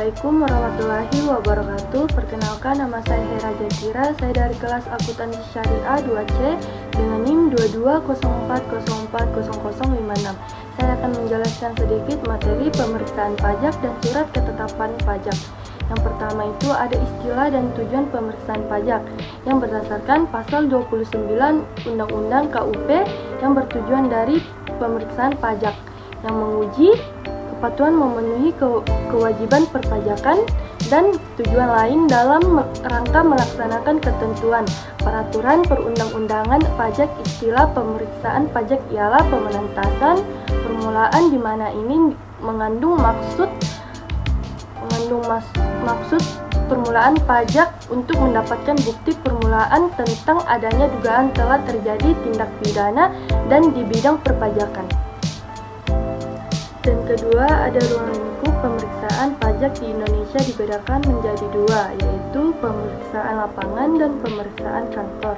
Assalamualaikum warahmatullahi wabarakatuh. Perkenalkan, nama saya Hera Jakira. Saya dari kelas Akuntansi Syariah 2C dengan NIM 2204040056. Saya akan menjelaskan sedikit materi pemeriksaan pajak dan surat ketetapan pajak. Yang pertama itu ada istilah dan tujuan pemeriksaan pajak yang berdasarkan pasal 29 Undang-Undang KUP yang bertujuan dari pemeriksaan pajak yang menguji kepatuhan memenuhi kewajiban perpajakan dan tujuan lain dalam rangka melaksanakan ketentuan peraturan perundang-undangan pajak. Istilah pemeriksaan pajak ialah pemenentasan permulaan di mana ini mengandung maksud permulaan pajak untuk mendapatkan bukti permulaan tentang adanya dugaan telah terjadi tindak pidana dan di bidang perpajakan. Dan kedua, ada ruang lingkup pemeriksaan pajak di Indonesia dibedakan menjadi dua, yaitu pemeriksaan lapangan dan pemeriksaan kantor.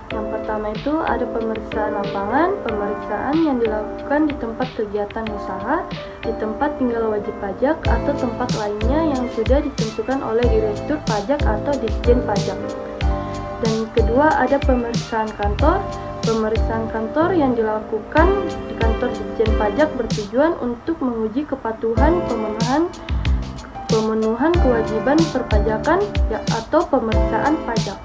Yang pertama itu ada pemeriksaan lapangan, pemeriksaan yang dilakukan di tempat kegiatan usaha, di tempat tinggal wajib pajak, atau tempat lainnya yang sudah ditentukan oleh Direktur Pajak atau Ditjen Pajak. Dan kedua, ada pemeriksaan kantor. Pemeriksaan kantor yang dilakukan di kantor Ditjen Pajak bertujuan untuk menguji kepatuhan pemenuhan kewajiban perpajakan atau pemeriksaan pajak.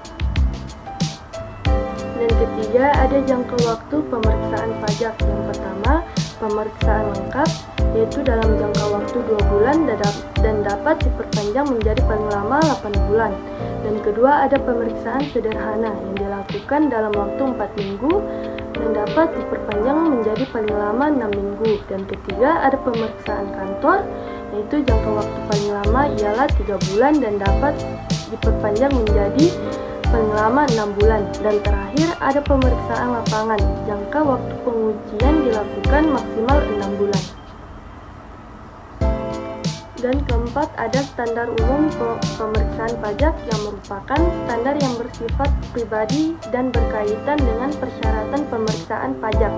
Dan ketiga, ada jangka waktu pemeriksaan pajak. Yang pertama, pemeriksaan lengkap, yaitu dalam jangka waktu 2 bulan dan dapat diperpanjang menjadi paling lama 8 bulan. Dan kedua, ada pemeriksaan sederhana yang dilakukan dalam waktu 4 minggu dan dapat diperpanjang menjadi paling lama 6 minggu. Dan ketiga, ada pemeriksaan kantor, yaitu jangka waktu paling lama ialah 3 bulan dan dapat diperpanjang menjadi paling lama 6 bulan. Dan terakhir, ada pemeriksaan lapangan. Jangka waktu pengujian dilakukan maksimal 6 bulan. Dan keempat, ada standar umum pemeriksaan pajak yang merupakan standar yang bersifat pribadi dan berkaitan dengan persyaratan pemeriksaan pajak,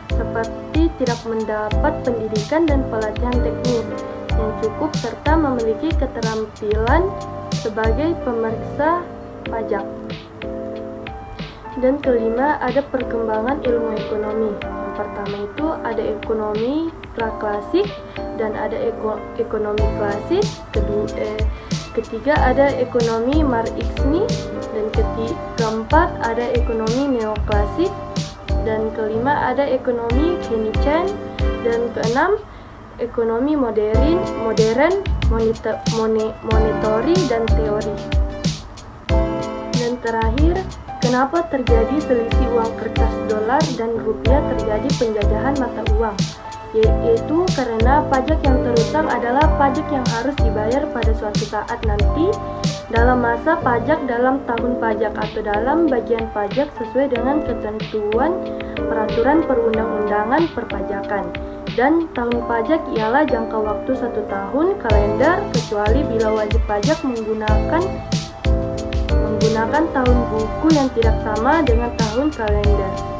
seperti tidak mendapat pendidikan dan pelatihan teknis yang cukup serta memiliki keterampilan sebagai pemeriksa pajak. Dan kelima, ada perkembangan ilmu ekonomi. Yang pertama itu ada ekonomi praklasik dan ada ekonomi klasik. Ketiga ada ekonomi marxisme, dan keempat ada ekonomi neoklasik, dan kelima ada ekonomi Keynesian, dan keenam ekonomi modern, monetary dan teori. Dan terakhir, kenapa terjadi selisih uang kertas dolar dan rupiah terjadi penjajahan mata uang? Yaitu karena pajak yang terutang adalah pajak yang harus dibayar pada suatu saat nanti dalam masa pajak dalam tahun pajak atau dalam bagian pajak sesuai dengan ketentuan peraturan perundang-undangan perpajakan. Dan tahun pajak ialah jangka waktu 1 tahun kalender kecuali bila wajib pajak menggunakan tahun buku yang tidak sama dengan tahun kalender.